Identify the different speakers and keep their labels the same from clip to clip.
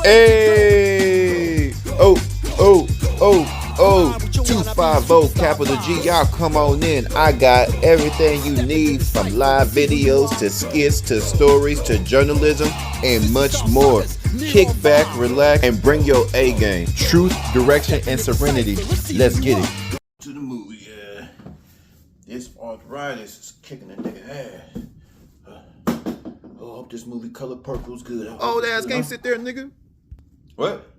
Speaker 1: Hey, oh, 250 capital G, y'all come on in. I got everything you need from live videos to skits to stories to journalism and much more. Kick back, relax, and bring your A game. Truth, direction, and serenity. Let's get it.
Speaker 2: To the movie, this arthritis is kicking a nigga ass. I hope this movie Color Purple's good.
Speaker 1: Old ass can't sit there, nigga.
Speaker 2: What?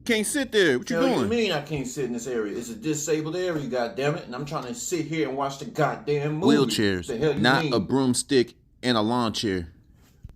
Speaker 1: Can't sit there. What you doing?
Speaker 2: What do you mean I can't sit in this area? It's a disabled area, goddammit, and I'm trying to sit here and watch the goddamn movie.
Speaker 1: Wheelchairs,
Speaker 2: The hell you
Speaker 1: not
Speaker 2: mean?
Speaker 1: a broomstick and a lawn chair.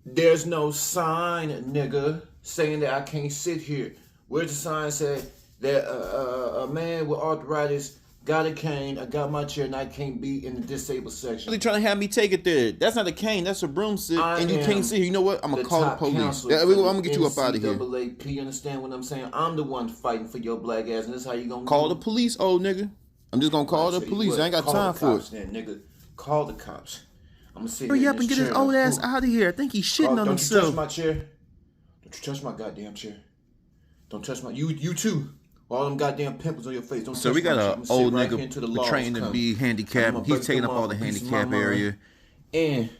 Speaker 2: There's no sign, nigga, saying that I can't sit here. Where's the sign say that a man with arthritis got a cane, I got my chair, and I can't be in the disabled section?
Speaker 1: Really trying to have me take it there. That's not a cane, that's a broomstick, and you can't sit here. You know what? I'm gonna call the police. I'm gonna get you up out of here.
Speaker 2: NCAA, you understand what I'm saying? I'm the one fighting for your black ass, and this is how you gonna
Speaker 1: call the police, old nigga. I'm just gonna call the police. I ain't got time for it.
Speaker 2: Then, nigga. Call the cops. I'm gonna sit
Speaker 1: Hurry up and get his old ass out of here. I think he's shitting on himself.
Speaker 2: Don't you touch my chair. Don't you touch my goddamn chair. Don't touch my you too. All them goddamn pimples on your face. Don't
Speaker 1: So we got an old nigga trained to be handicapped. He's taking up all the handicap area.
Speaker 2: And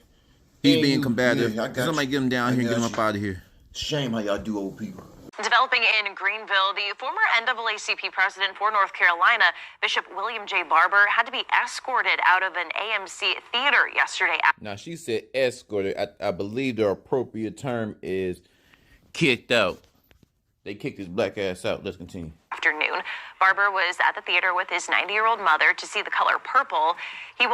Speaker 1: he's being combative. Somebody get him down here and get him up out of here.
Speaker 2: Shame how y'all do old people.
Speaker 3: Developing in Greenville, the former NAACP president for North Carolina, Bishop William J. Barber, had to be escorted out of an AMC theater yesterday.
Speaker 1: Now, she said escorted. I believe the appropriate term is kicked out. They kicked his black ass out. Let's continue.
Speaker 3: Afternoon. Barber was at the theater with his 90-year-old mother to see The Color Purple. He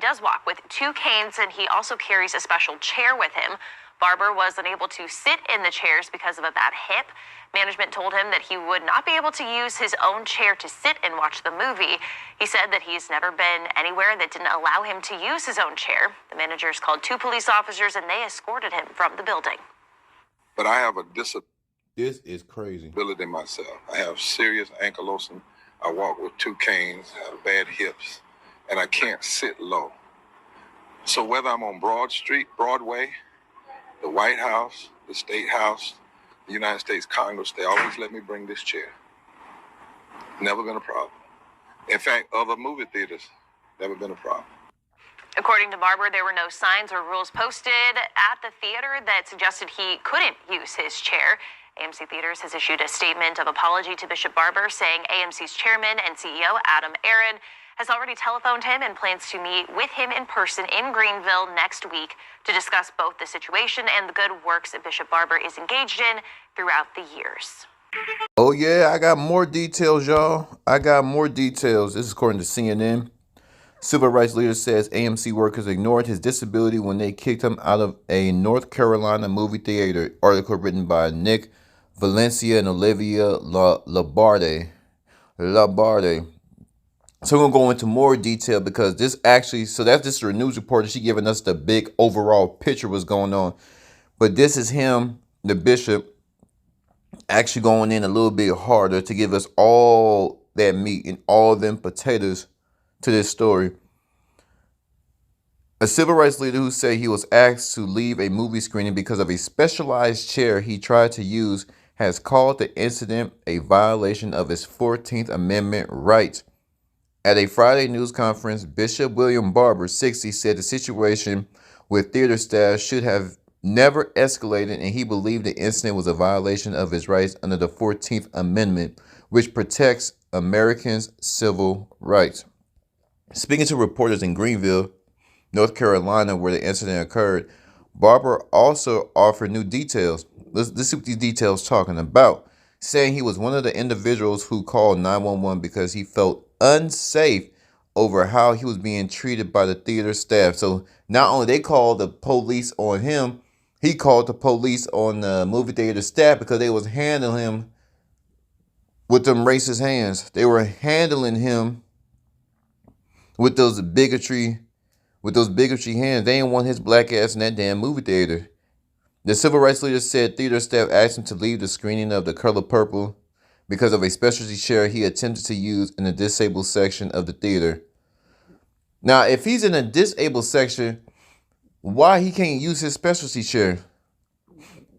Speaker 3: does walk with two canes, and he also carries a special chair with him. Barber was unable to sit in the chairs because of a bad hip. Management told him that he would not be able to use his own chair to sit and watch the movie. He said that he's never been anywhere that didn't allow him to use his own chair. The managers called two police officers, and they escorted him from the building.
Speaker 4: But I have a disability.
Speaker 1: This is crazy.
Speaker 4: Myself. I have serious ankylosing. I walk with two canes, I have bad hips, and I can't sit low. So whether I'm on Broad Street, Broadway, the White House, the State House, the United States Congress, they always let me bring this chair. Never been a problem. In fact, other movie theaters, never been a problem.
Speaker 3: According to Barber, there were no signs or rules posted at the theater that suggested he couldn't use his chair. AMC Theaters has issued a statement of apology to Bishop Barber, saying AMC's chairman and CEO, Adam Aron, has already telephoned him and plans to meet with him in person in Greenville next week to discuss both the situation and the good works that Bishop Barber is engaged in throughout the years.
Speaker 1: Oh, yeah, I got more details, y'all. I got more details. This is according to CNN. Civil rights leader says AMC workers ignored his disability when they kicked him out of a North Carolina movie theater. Article written by Nick Valencia and Olivia Labarde. So we're going to go into more detail because this actually, so that's just a news report. She giving us the big overall picture what's going on. But this is him, the bishop, actually going in a little bit harder to give us all that meat and all them potatoes to this story. A civil rights leader who said he was asked to leave a movie screening because of a specialized chair he tried to use has called the incident a violation of his 14th Amendment right. At a Friday news conference, Bishop William Barber, 60, said the situation with theater staff should have never escalated, and he believed the incident was a violation of his rights under the 14th Amendment, which protects Americans' civil rights. Speaking to reporters in Greenville, North Carolina, where the incident occurred, Barber also offered new details. Let's see what these details talking about. Saying he was one of the individuals who called 911 because he felt unsafe over how he was being treated by the theater staff. So not only they called the police on him, he called the police on the movie theater staff because they was handling him with them racist hands. They were handling him with those bigotry hands. They didn't want his black ass in that damn movie theater. The civil rights leader said theater staff asked him to leave the screening of The Color Purple because of a specialty chair he attempted to use in the disabled section of the theater. Now, if he's in a disabled section, why he can't use his specialty chair?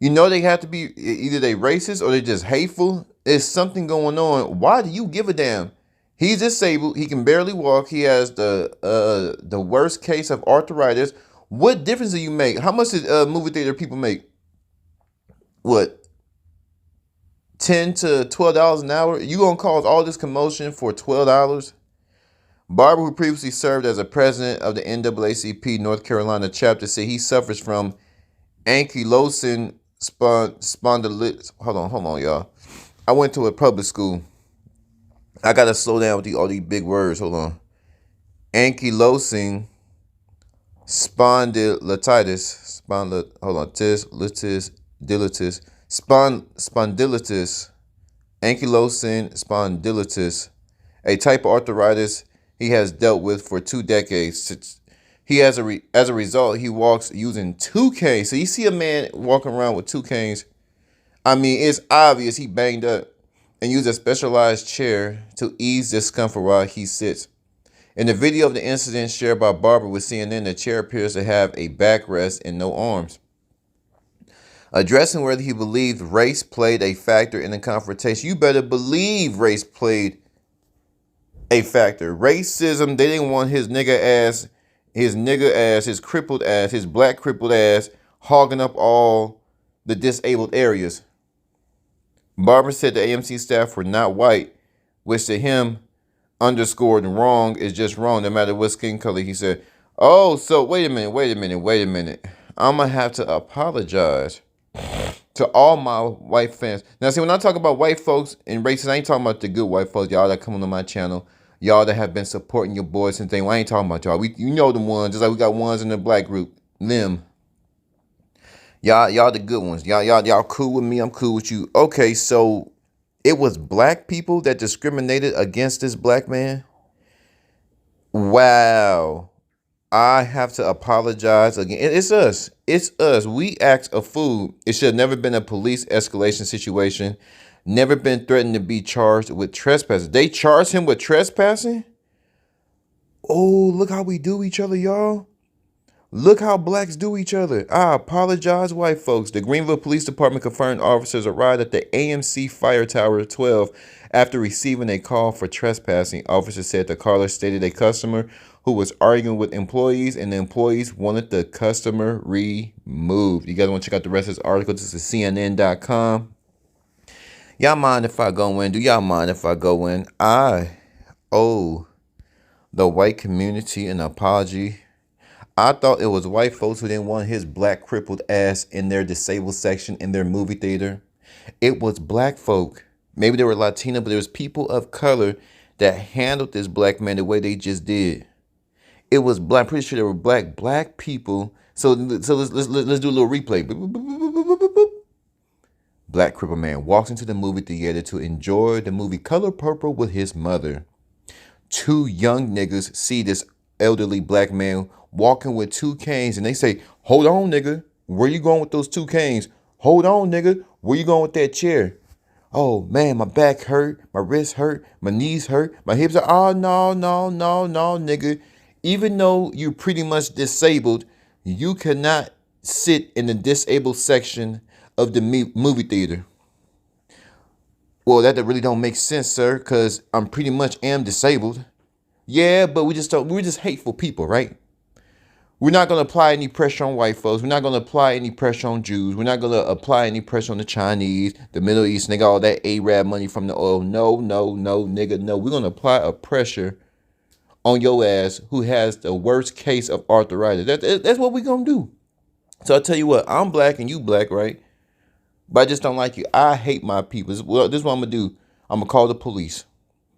Speaker 1: You know they have to be either they racist or they just hateful. There's something going on. Why do you give a damn? He's disabled. He can barely walk. He has the worst case of arthritis. What difference do you make? How much did movie theater people make? What, $10 to $12 an hour? You gonna cause all this commotion for $12? Barber, who previously served as a president of the NAACP North Carolina chapter, said he suffers from ankylosing spondylitis. Hold on, y'all. I went to a public school. I gotta slow down with all these big words. Hold on. Ankylosing spondylitis. Hold on. Spondylitis. Ankylosing spondylitis. A type of arthritis he has dealt with for 2 decades. He has as a result, he walks using 2 canes. So you see a man walking around with 2 canes. I mean, it's obvious he banged up, and use a specialized chair to ease discomfort while he sits. In the video of the incident shared by Barber with CNN, the chair appears to have a backrest and no arms. Addressing whether he believed race played a factor in the confrontation, you better believe race played a factor. Racism, they didn't want his his crippled ass, his black crippled ass hogging up all the disabled areas. Barber said the AMC staff were not white, which to him underscored wrong is just wrong, no matter what skin color. He said, oh, so wait a minute. I'm going to have to apologize to all my white fans. Now, see, when I talk about white folks and races, I ain't talking about the good white folks, y'all that come on my channel, y'all that have been supporting your boys and things. Well, I ain't talking about y'all. You know the ones, just like we got ones in the black group. Them. Y'all the good ones. Y'all cool with me. I'm cool with you. Okay, so it was black people that discriminated against this black man. Wow. I have to apologize again. It's us. We act a fool. It should have never been a police escalation situation. Never been threatened to be charged with trespassing. They charged him with trespassing? Oh, look how we do each other, y'all. Look how blacks do each other. I apologize, white folks. The Greenville Police Department confirmed officers arrived at the AMC Fire Tower 12 after receiving a call for trespassing. Officers said the caller stated a customer who was arguing with employees, and the employees wanted the customer removed. You guys want to check out the rest of this article? This is CNN.com. Y'all mind if I go in? Do y'all mind if I go in? I owe the white community an apology. I thought it was white folks who didn't want his black crippled ass in their disabled section in their movie theater. It was black folk. Maybe they were Latino, but there was people of color that handled this black man the way they just did. It was black. I'm pretty sure there were black people. So let's do a little replay. Boop, boop, boop, boop, boop, boop, boop. Black crippled man walks into the movie theater to enjoy the movie Color Purple with his mother. 2 young niggas see this elderly black man walking with 2 canes, and they say, hold on, nigga, where you going with those 2 canes? Hold on, nigga, where you going with that chair? Oh man, my back hurt, my wrist hurt, my knees hurt, my hips are, oh no, nigga. Even though you're pretty much disabled, you cannot sit in the disabled section of the movie theater. Well, that really don't make sense, sir, because I'm pretty much am disabled. Yeah, but we're just hateful people, right? We're not going to apply any pressure on white folks. We're not going to apply any pressure on Jews. We're not going to apply any pressure on the Chinese, the Middle East, and they got all that Arab money from the oil. No, nigga, no. We're going to apply a pressure on your ass who has the worst case of arthritis. That's what we're going to do. So I tell you what, I'm black and you black, right? But I just don't like you. I hate my people. Well, this is what I'm going to do. I'm going to call the police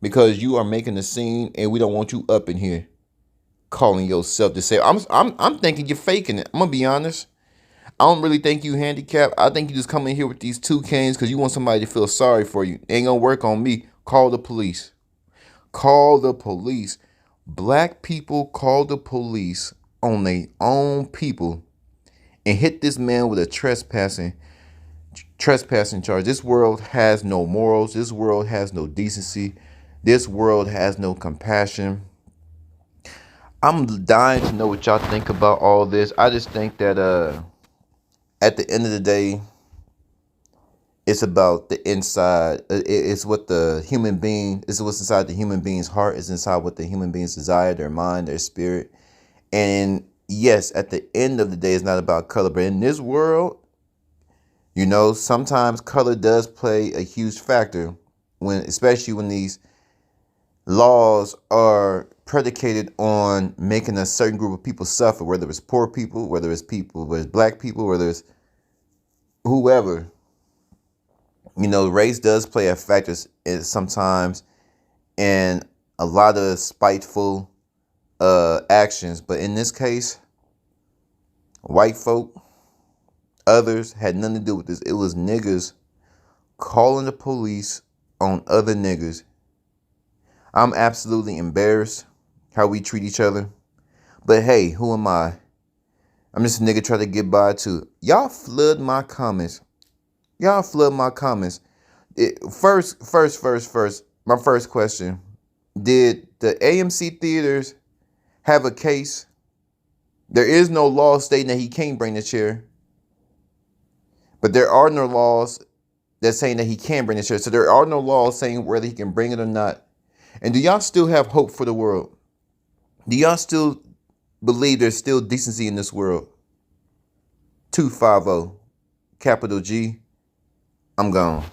Speaker 1: because you are making a scene and we don't want you up in here calling yourself disabled. I'm thinking you're faking it. I'm gonna be honest. I don't really think you handicapped. I think you just come in here with these 2 canes because you want somebody to feel sorry for you. Ain't gonna work on me. Call the police. Call the police. Black people call the police on their own people and hit this man with a trespassing charge. This world has no morals. This world has no decency. This world has no compassion. I'm dying to know what y'all think about all this. I just think that at the end of the day, It's about the inside. It's what the human being. It's what's inside the human being's heart. It's inside what the human beings desire, their mind, their spirit. And yes, at the end of the day, it's not about color. But in this world, you know, sometimes color does play a huge factor when, especially when these laws are predicated on making a certain group of people suffer, whether it's poor people, whether it's black people, whether it's whoever. You know, race does play a factor sometimes in a lot of spiteful actions. But in this case, white folk, others had nothing to do with this. It was niggas calling the police on other niggas. I'm absolutely embarrassed how we treat each other. But hey, who am I? I'm just a nigga trying to get by too. Y'all flood my comments. First. My first question. Did the AMC theaters have a case? There is no law stating that he can't bring the chair. But there are no laws that's saying that he can bring the chair. So there are no laws saying whether he can bring it or not. And do y'all still have hope for the world? Do y'all still believe there's still decency in this world? 250, capital G. I'm gone.